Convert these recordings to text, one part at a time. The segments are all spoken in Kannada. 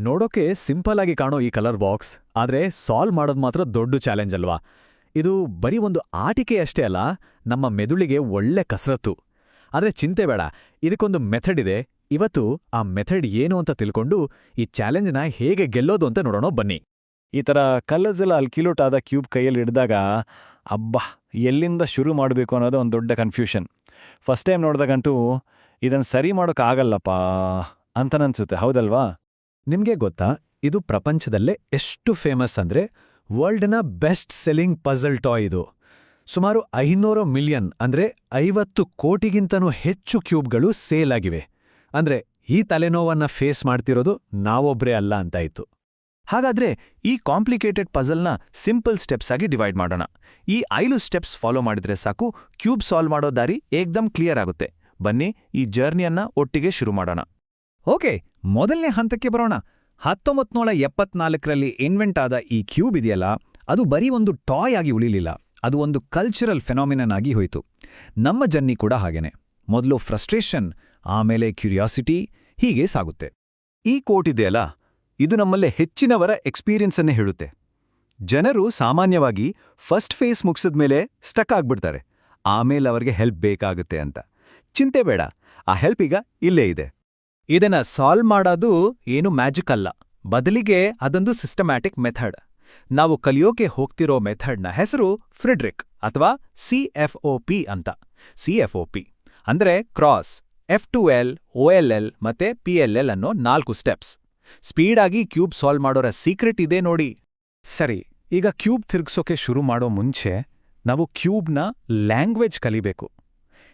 ನೋಡೋಕೆ ಸಿಂಪಲ್ ಆಗಿ ಕಾಣೋ ಈ ಕಲರ್ ಬಾಕ್ಸ್ ಆದ್ರೆ ಸಾಲ್ವ್ ಮಾಡೋದು ಮಾತ್ರ ದೊಡ್ಡ ಚಾಲೆಂಜ್ ಅಲ್ವಾ. ಇದು ಬರೀ ಒಂದು ಆಟಿಕೆ ಅಷ್ಟೇ ಅಲ್ಲ, ನಮ್ಮ ಮೆದುಳಿಗೆ ಒಳ್ಳೆ ಕಸರತ್ತು. ಆದ್ರೆ ಚಿಂತೆ ಬೇಡ, ಇದಕ್ಕೊಂದು ಮೆಥಡ್ ಇದೆ. ಇವತ್ತು ಆ ಮೆಥಡ್ ಏನು ಅಂತ ತಿಳ್ಕೊಂಡು ಈ ಚಾಲೆಂಜ್ನ ಹೇಗೆ ಗೆಲ್ಲೋದು ಅಂತ ನೋಡೋಣ ಬನ್ನಿ. ಈ ಥರ ಕಲರ್ಸೆಲ್ಲ ಅಲ್ಕಿಲೋಟ್ ಆದ ಕ್ಯೂಬ್ ಕೈಯಲ್ಲಿ ಹಿಡಿದಾಗ ಅಬ್ಬಾ ಎಲ್ಲಿಂದ ಶುರು ಮಾಡಬೇಕು ಅನ್ನೋದು ಒಂದು ದೊಡ್ಡ ಕನ್ಫ್ಯೂಷನ್. ಫಸ್ಟ್ ಟೈಮ್ ನೋಡಿದಾಗಂತೂ ಇದನ್ನು ಸರಿ ಮಾಡೋಕ್ಕಾಗಲ್ಲಪ್ಪ ಅಂತನನ್ಸುತ್ತೆ, ಹೌದಲ್ವಾ? ನಿಮ್ಗೆ ಗೊತ್ತಾ, ಇದು ಪ್ರಪಂಚದಲ್ಲೇ ಎಷ್ಟು ಫೇಮಸ್ ಅಂದ್ರೆ ವರ್ಲ್ಡ್ನ ಬೆಸ್ಟ್ ಸೆಲ್ಲಿಂಗ್ ಪಜಲ್ ಟಾಯ್ ಇದು. ಸುಮಾರು 500 ಮಿಲಿಯನ್ ಅಂದ್ರೆ 50 ಕೋಟಿಗಿಂತನೂ ಹೆಚ್ಚು ಕ್ಯೂಬ್ಗಳು ಸೇಲ್ ಆಗಿವೆ. ಅಂದ್ರೆ ಈ ತಲೆನೋವನ್ನ ಫೇಸ್ ಮಾಡ್ತಿರೋದು ನಾವೊಬ್ರೇ ಅಲ್ಲ ಅಂತಾಯಿತು. ಹಾಗಾದ್ರೆ ಈ ಕಾಂಪ್ಲಿಕೇಟೆಡ್ ಪಜಲ್ನ ಸಿಂಪಲ್ ಸ್ಟೆಪ್ಸ್ ಆಗಿ ಡಿವೈಡ್ ಮಾಡೋಣ. ಈ 5 ಸ್ಟೆಪ್ಸ್ ಫಾಲೋ ಮಾಡಿದ್ರೆ ಸಾಕು, ಕ್ಯೂಬ್ ಸಾಲ್ವ್ ಮಾಡೋ ದಾರಿ ಏಕ್ದಮ್ ಕ್ಲಿಯರ್ ಆಗುತ್ತೆ. ಬನ್ನಿ ಈ ಜರ್ನಿಯನ್ನ ಒಟ್ಟಿಗೆ ಶುರು ಮಾಡೋಣ. ಓಕೆ, ಮೊದಲನೇ ಹಂತಕ್ಕೆ ಬರೋಣ. 1974ರಲ್ಲಿ ಇನ್ವೆಂಟ್ ಆದ ಈ ಕ್ಯೂಬ್ ಇದೆಯಲ್ಲ, ಅದು ಬರೀ ಒಂದು ಟಾಯ್ ಆಗಿ ಉಳಿಲಿಲ್ಲ, ಅದು ಒಂದು ಕಲ್ಚರಲ್ ಫೆನಾಮಿನನ್ ಆಗಿ ಹೋಯಿತು. ನಮ್ಮ ಜರ್ನಿ ಕೂಡ ಹಾಗೇನೆ. ಮೊದಲು ಫ್ರಸ್ಟ್ರೇಷನ್, ಆಮೇಲೆ ಕ್ಯೂರಿಯಾಸಿಟಿ, ಹೀಗೆ ಸಾಗುತ್ತೆ. ಈ ಕೋಟ್ ಇದೆಯಲ್ಲ, ಇದು ನಮ್ಮಲ್ಲೇ ಹೆಚ್ಚಿನವರ ಎಕ್ಸ್ಪೀರಿಯನ್ಸನ್ನೇ ಹೇಳುತ್ತೆ. ಜನರು ಸಾಮಾನ್ಯವಾಗಿ ಫಸ್ಟ್ ಫೇಸ್ ಮುಗಿಸಿದ್ಮೇಲೆ ಸ್ಟಕ್ ಆಗ್ಬಿಡ್ತಾರೆ, ಆಮೇಲೆ ಅವರಿಗೆ ಹೆಲ್ಪ್ ಬೇಕಾಗುತ್ತೆ ಅಂತ. ಚಿಂತೆ ಬೇಡ, ಆ ಹೆಲ್ಪ್ ಈಗ ಇಲ್ಲೇ ಇದೆ. ಇದನ್ನ ಸಾಲ್ವ್ ಮಾಡೋದು ಏನು ಮ್ಯಾಜಿಕ್ ಅಲ್ಲ, ಬದಲಿಗೆ ಅದೊಂದು ಸಿಸ್ಟಮ್ಯಾಟಿಕ್ ಮೆಥಡ್. ನಾವು ಕಲಿಯೋಕೆ ಹೋಗ್ತಿರೋ ಮೆಥಡ್ನ ಹೆಸರು ಫ್ರಿಡ್ರಿಕ್ ಅಥವಾ CFOP ಅಂತ. CFOP ಅಂದ್ರೆ ಕ್ರಾಸ್, F2L, OLL ಮತ್ತೆ PLL ಅನ್ನೋ 4 ಸ್ಟೆಪ್ಸ್. ಸ್ಪೀಡಾಗಿ ಕ್ಯೂಬ್ ಸಾಲ್ವ್ ಮಾಡೋರ ಸೀಕ್ರೆಟ್ ಇದೆ ನೋಡಿ. ಸರಿ, ಈಗ ಕ್ಯೂಬ್ ತಿರುಗಿಸೋಕೆ ಶುರು ಮಾಡೋ ಮುಂಚೆ ನಾವು ಕ್ಯೂಬ್ನ ಲ್ಯಾಂಗ್ವೇಜ್ ಕಲಿಬೇಕು.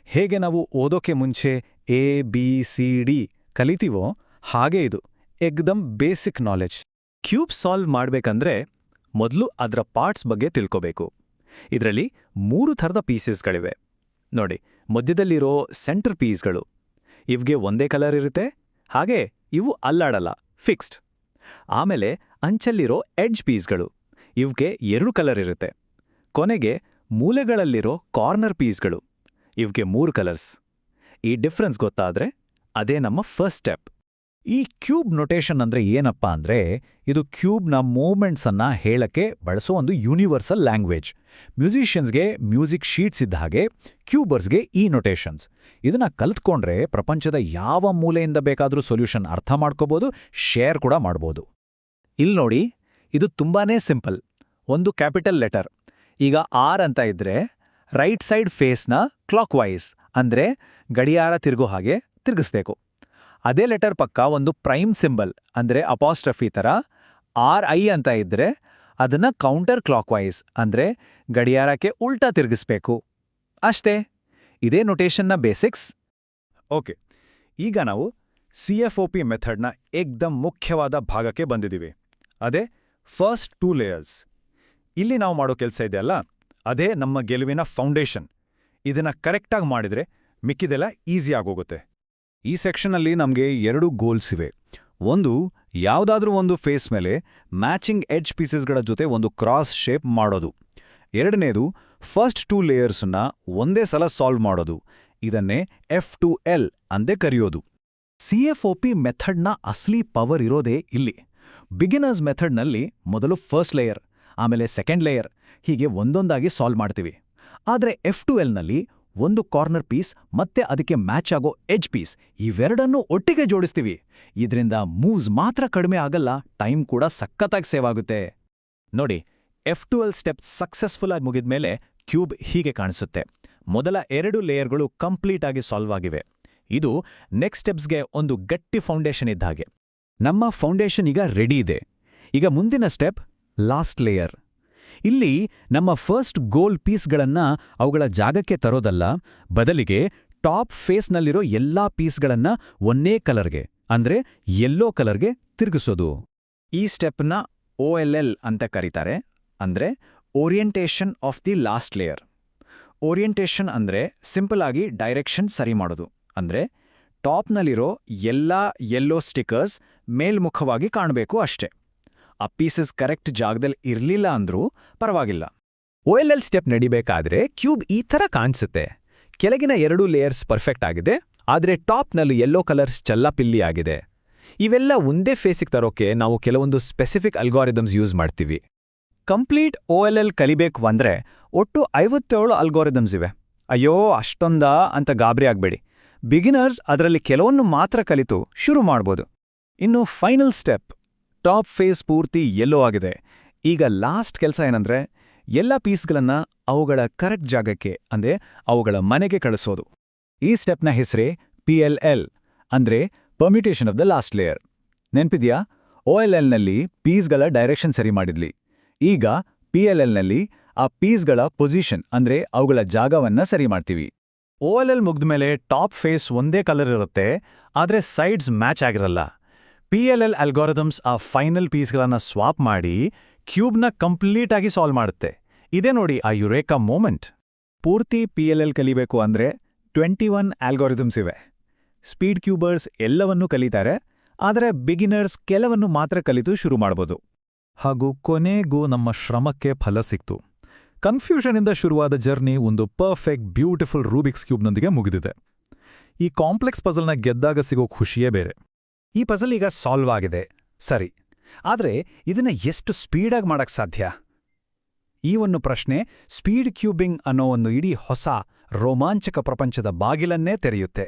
ಹೇಗೆ ನಾವು ಓದೋಕೆ ಮುಂಚೆ ABCD ಕಲಿತೀವೋ ಹಾಗೆ ಇದು ಏಕ್ದಮ್ ಬೇಸಿಕ್ ನಾಲೆಜ್. ಕ್ಯೂಬ್ ಸಾಲ್ವ್ ಮಾಡ್ಬೇಕಂದ್ರೆ ಮೊದಲು ಅದರ ಪಾರ್ಟ್ಸ್ ಬಗ್ಗೆ ತಿಳ್ಕೋಬೇಕು. ಇದರಲ್ಲಿ 3 ಥರದ ಪೀಸಸ್ಗಳಿವೆ ನೋಡಿ. ಮಧ್ಯದಲ್ಲಿರೋ ಸೆಂಟರ್ ಪೀಸ್ಗಳು, ಇವ್ಗೆ ಒಂದೇ ಕಲರ್ ಇರುತ್ತೆ, ಹಾಗೆ ಇವು ಅಲ್ಲಾಡಲ್ಲ, ಫಿಕ್ಸ್ಡ್. ಆಮೇಲೆ ಅಂಚಲ್ಲಿರೋ ಎಡ್ಜ್ ಪೀಸ್ಗಳು, ಇವ್ಗೆ 2 ಕಲರ್ ಇರುತ್ತೆ. ಕೊನೆಗೆ ಮೂಲೆಗಳಲ್ಲಿರೋ ಕಾರ್ನರ್ ಪೀಸ್ಗಳು, ಇವ್ಗೆ 3 ಕಲರ್ಸ್. ಈ ಡಿಫ್ರೆನ್ಸ್ ಗೊತ್ತಾದ್ರೆ ಅದೇ ನಮ್ಮ ಫಸ್ಟ್ ಸ್ಟೆಪ್. ಈ ಕ್ಯೂಬ್ ನೊಟೇಷನ್ ಅಂದ್ರೆ ಏನಪ್ಪ ಅಂದ್ರೆ, ಇದು ಕ್ಯೂಬ್ನ ಮೂವ್ಮೆಂಟ್ಸನ್ನ ಹೇಳಕ್ಕೆ ಬಳಸೋ ಒಂದು ಯೂನಿವರ್ಸಲ್ ಲ್ಯಾಂಗ್ವೇಜ್. ಮ್ಯೂಸಿಷಿಯನ್ಸ್ಗೆ ಮ್ಯೂಸಿಕ್ ಶೀಟ್ಸ್ ಇದ್ದ ಹಾಗೆ ಕ್ಯೂಬರ್ಸ್ಗೆ ಈ ನೊಟೇಷನ್ಸ್. ಇದನ್ನ ಕಲ್ತ್ಕೊಂಡ್ರೆ ಪ್ರಪಂಚದ ಯಾವ ಮೂಲೆಯಿಂದ ಬೇಕಾದ್ರೂ ಸೊಲ್ಯೂಷನ್ ಅರ್ಥ ಮಾಡ್ಕೋಬೋದು, ಶೇರ್ ಕೂಡ ಮಾಡ್ಬೋದು. ಇಲ್ಲಿ ನೋಡಿ, ಇದು ತುಂಬಾನೇ ಸಿಂಪಲ್. ಒಂದು ಕ್ಯಾಪಿಟಲ್ ಲೆಟರ್, ಈಗ R ಅಂತ ಇದ್ರೆ ರೈಟ್ ಸೈಡ್ ಫೇಸ್ನ ಕ್ಲಾಕ್ ವೈಸ್ ಅಂದ್ರೆ ಗಡಿಯಾರ ತಿರುಗೋ ಹಾಗೆ ತಿರುಗಿಸ್ಬೇಕು. ಅದೇ ಲೆಟರ್ ಪಕ್ಕ ಒಂದು ಪ್ರೈಮ್ ಸಿಂಬಲ್ ಅಂದ್ರೆ ಅಪಾಸ್ಟ್ರಫಿ ಥರ RI ಅಂತ ಇದ್ರೆ ಅದನ್ನ ಕೌಂಟರ್ ಕ್ಲಾಕ್ ವೈಸ್ ಅಂದ್ರೆ ಗಡಿಯಾರಕ್ಕೆ ಉಲ್ಟಾ ತಿರುಗಿಸ್ಬೇಕು. ಅಷ್ಟೇ, ಇದೇ ನೊಟೇಷನ್ನ ಬೇಸಿಕ್ಸ್. ಓಕೆ, ಈಗ ನಾವು CFOP ಮೆಥಡ್ನ ಏಕ್ದಮ್ ಮುಖ್ಯವಾದ ಭಾಗಕ್ಕೆ ಬಂದಿದ್ದೀವಿ. ಅದೇ ಫಸ್ಟ್ 2 ಲೇಯರ್ಸ್. ಇಲ್ಲಿ ನಾವು ಮಾಡೋ ಕೆಲಸ ಇದೆಯಲ್ಲ, ಅದೇ ನಮ್ಮ ಗೆಲುವಿನ ಫೌಂಡೇಶನ್. ಇದನ್ನ ಕರೆಕ್ಟಾಗಿ ಮಾಡಿದ್ರೆ ಮಿಕ್ಕಿದೆಲ್ಲ ಈಸಿ ಆಗೋಗುತ್ತೆ. ಈ ಸೆಕ್ಷನಲ್ಲಿ ನಮಗೆ 2 ಗೋಲ್ಸ್ ಇವೆ. ಒಂದು, ಯಾವುದಾದ್ರೂ ಒಂದು ಫೇಸ್ ಮೇಲೆ ಮ್ಯಾಚಿಂಗ್ ಎಡ್ಜ್ ಪೀಸಸ್ಗಳ ಜೊತೆ ಒಂದು ಕ್ರಾಸ್ ಶೇಪ್ ಮಾಡೋದು. ಎರಡನೇದು, ಫಸ್ಟ್ 2 ಲೇಯರ್ಸ್ನ ಒಂದೇ ಸಲ ಸಾಲ್ವ್ ಮಾಡೋದು. ಇದನ್ನೇ F2L ಅಂದೇ ಕರೆಯೋದು. CFOP ಮೆಥಡ್ನ ಅಸಲಿ ಪವರ್ ಇರೋದೇ ಇಲ್ಲಿ. ಬಿಗಿನರ್ಸ್ ಮೆಥಡ್ನಲ್ಲಿ ಮೊದಲು ಫಸ್ಟ್ ಲೇಯರ್, ಆಮೇಲೆ ಸೆಕೆಂಡ್ ಲೇಯರ್, ಹೀಗೆ ಒಂದೊಂದಾಗಿ ಸಾಲ್ವ್ ಮಾಡ್ತೀವಿ. ಆದರೆ F2Lನಲ್ಲಿ ಒಂದು ಕಾರ್ನರ್ ಪೀಸ್ ಮತ್ತೆ ಅದಕ್ಕೆ ಮ್ಯಾಚ್ ಆಗೋ ಎಡ್ಜ್ ಪೀಸ್, ಇವೆರಡನ್ನೂ ಒಟ್ಟಿಗೆ ಜೋಡಿಸ್ತೀವಿ. ಇದರಿಂದ ಮೂವ್ಸ್ ಮಾತ್ರ ಕಡಿಮೆ ಆಗಲ್ಲ, ಟೈಮ್ ಕೂಡ ಸಖತ್ತಾಗಿ ಸೇವ್ ಆಗುತ್ತೆ. ನೋಡಿ, F2L ಸ್ಟೆಪ್ ಸಕ್ಸಸ್ಫುಲ್ ಆಗಿ ಮುಗಿದ್ಮೇಲೆ ಕ್ಯೂಬ್ ಹೀಗೆ ಕಾಣಿಸುತ್ತೆ. ಮೊದಲ 2 ಲೇಯರ್ಗಳು ಕಂಪ್ಲೀಟ್ ಆಗಿ ಸಾಲ್ವ್ ಆಗಿವೆ. ಇದು ನೆಕ್ಸ್ಟ್ ಸ್ಟೆಪ್ಸ್ಗೆ ಒಂದು ಗಟ್ಟಿ ಫೌಂಡೇಶನ್ ಇದ್ದ ಹಾಗೆ. ನಮ್ಮ ಫೌಂಡೇಶನ್ ಈಗ ರೆಡಿ ಇದೆ. ಈಗ ಮುಂದಿನ ಸ್ಟೆಪ್ ಲಾಸ್ಟ್ ಲೇಯರ್. ಇಲ್ಲಿ ನಮ್ಮ ಫಸ್ಟ್ ಗೋಲ್ ಪೀಸ್ಗಳನ್ನ ಅವುಗಳ ಜಾಗಕ್ಕೆ ತರೋದಲ್ಲ, ಬದಲಿಗೆ ಟಾಪ್ ಫೇಸ್ನಲ್ಲಿರೋ ಎಲ್ಲಾ ಪೀಸ್ಗಳನ್ನ ಒಂದೇ ಕಲರ್ಗೆ ಅಂದ್ರೆ ಯೆಲ್ಲೋ ಕಲರ್ಗೆ ತಿರುಗಿಸೋದು. ಈ ಸ್ಟೆಪ್ನ OLL ಅಂತ ಕರೀತಾರೆ, ಅಂದ್ರೆ orientation of the last layer. Orientation ಅಂದ್ರೆ ಸಿಂಪಲ್ ಆಗಿ ಡೈರೆಕ್ಷನ್ ಸರಿ ಮಾಡೋದು. ಅಂದ್ರೆ ಟಾಪ್ನಲ್ಲಿರೋ ಎಲ್ಲಾ ಯೆಲ್ಲೋ ಸ್ಟಿಕರ್ಸ್ ಮೇಲ್ಮುಖವಾಗಿ ಕಾಣಬೇಕು ಅಷ್ಟೇ. ಆ ಪೀಸಸ್ ಕರೆಕ್ಟ್ ಜಾಗದಲ್ಲಿ ಇರಲಿಲ್ಲ ಅಂದ್ರೂ ಪರವಾಗಿಲ್ಲ. OLL ಸ್ಟೆಪ್ ನಡಿಬೇಕಾದ್ರೆ ಕ್ಯೂಬ್ ಈ ಥರ ಕಾಣಿಸುತ್ತೆ. ಕೆಳಗಿನ 2 ಲೇಯರ್ಸ್ ಪರ್ಫೆಕ್ಟ್ ಆಗಿದೆ, ಆದರೆ ಟಾಪ್ನಲ್ಲಿ ಯೆಲ್ಲೋ ಕಲರ್ಸ್ ಚಲ್ಲಾಪಿಲ್ಲಿ ಆಗಿದೆ. ಇವೆಲ್ಲ ಒಂದೇ ಫೇಸಿಗೆ ತರೋಕೆ ನಾವು ಕೆಲವೊಂದು ಸ್ಪೆಸಿಫಿಕ್ ಅಲ್ಗಾರಿದಮ್ಸ್ ಯೂಸ್ ಮಾಡ್ತೀವಿ. ಕಂಪ್ಲೀಟ್ OLL ಕಲಿಬೇಕು ಅಂದ್ರೆ ಒಟ್ಟು 57 ಅಲ್ಗಾರಿದಮ್ಸ್ ಇವೆ. ಅಯ್ಯೋ ಅಷ್ಟೊಂದಾ ಅಂತ ಗಾಬರಿ ಆಗ್ಬೇಡಿ. ಬಿಗಿನರ್ಸ್ ಅದರಲ್ಲಿ ಕೆಲವನ್ನು ಮಾತ್ರ ಕಲಿತು ಶುರು ಮಾಡ್ಬೋದು. ಇನ್ನು ಫೈನಲ್ ಸ್ಟೆಪ್, ಟಾಪ್ ಫೇಸ್ ಪೂರ್ತಿ ಎಲ್ಲೋ ಆಗಿದೆ. ಈಗ ಲಾಸ್ಟ್ ಕೆಲಸ ಏನಂದ್ರೆ ಎಲ್ಲ ಪೀಸ್ಗಳನ್ನ ಅವುಗಳ ಕರೆಕ್ಟ್ ಜಾಗಕ್ಕೆ ಅಂದ್ರೆ ಅವುಗಳ ಮನೆಗೆ ಕಳಿಸೋದು. ಈ ಸ್ಟೆಪ್ನ ಹೆಸರೇ PLL ಅಂದ್ರೆ permutation of the last layer. ನೆನ್ಪಿದ್ಯಾ? OLLನಲ್ಲಿ ಪೀಸ್ಗಳ ಡೈರೆಕ್ಷನ್ ಸರಿ ಮಾಡಿದ್ಲಿ. ಈಗ PLLನಲ್ಲಿ ಆ ಪೀಸ್ಗಳ ಪೊಸಿಷನ್ ಅಂದ್ರೆ ಅವುಗಳ ಜಾಗವನ್ನ ಸರಿ ಮಾಡ್ತೀವಿ. OLL ಮುಗ್ದ್ಮೇಲೆ ಟಾಪ್ ಫೇಸ್ ಒಂದೇ ಕಲರ್ ಇರುತ್ತೆ, ಆದ್ರೆ ಸೈಡ್ಸ್ ಮ್ಯಾಚ್ ಆಗಿರಲ್ಲ. PLL ಅಲ್ಗಾರಿದಮ್ಸ್ ಆ ಫೈನಲ್ ಪೀಸ್ಗಳನ್ನ ಸ್ವಾಪ್ ಮಾಡಿ ಕ್ಯೂಬ್ನ ಕಂಪ್ಲೀಟ್ ಆಗಿ ಸಾಲ್ವ್ ಮಾಡುತ್ತೆ. ಇದೇ ನೋಡಿ ಆ ಯುರೇಕಾ ಮೂಮೆಂಟ್. ಪೂರ್ತಿ PLL ಕಲಿಬೇಕು ಅಂದ್ರೆ 21 ಅಲ್ಗಾರಿದಮ್ಸ್ ಇವೆ. ಸ್ಪೀಡ್ ಕ್ಯೂಬರ್ಸ್ ಎಲ್ಲವನ್ನೂ ಕಲಿತಾರೆ, ಆದರೆ ಬಿಗಿನರ್ಸ್ ಕೆಲವನ್ನು ಮಾತ್ರ ಕಲಿತು ಶುರು ಮಾಡ್ಬೋದು. ಹಾಗೂ ಕೊನೆಗೂ ನಮ್ಮ ಶ್ರಮಕ್ಕೆ ಫಲ ಸಿಕ್ತು. ಕನ್ಫ್ಯೂಷನಿಂದ ಶುರುವಾದ ಜರ್ನಿ ಒಂದು ಪರ್ಫೆಕ್ಟ್ ಬ್ಯೂಟಿಫುಲ್ ರೂಬಿಕ್ಸ್ ಕ್ಯೂಬ್ನೊಂದಿಗೆ ಮುಗಿದಿದೆ. ಈ ಕಾಂಪ್ಲೆಕ್ಸ್ ಪಜಲ್ನ ಗೆದ್ದಾಗ ಸಿಗೋ ಖುಷಿಯೇ ಬೇರೆ. ಈ ಪಜಲ್ ಈಗ ಸಾಲ್ವ್ ಆಗಿದೆ, ಸರಿ. ಆದರೆ ಇದನ್ನ ಎಷ್ಟು ಸ್ಪೀಡಾಗಿ ಮಾಡಕ್ ಸಾಧ್ಯ? ಈ ಒಂದು ಪ್ರಶ್ನೆ ಸ್ಪೀಡ್ ಕ್ಯೂಬಿಂಗ್ ಅನ್ನೋ ಒಂದು ಇಡೀ ಹೊಸ ರೋಮಾಂಚಕ ಪ್ರಪಂಚದ ಬಾಗಿಲನ್ನೇ ತೆರೆಯುತ್ತೆ.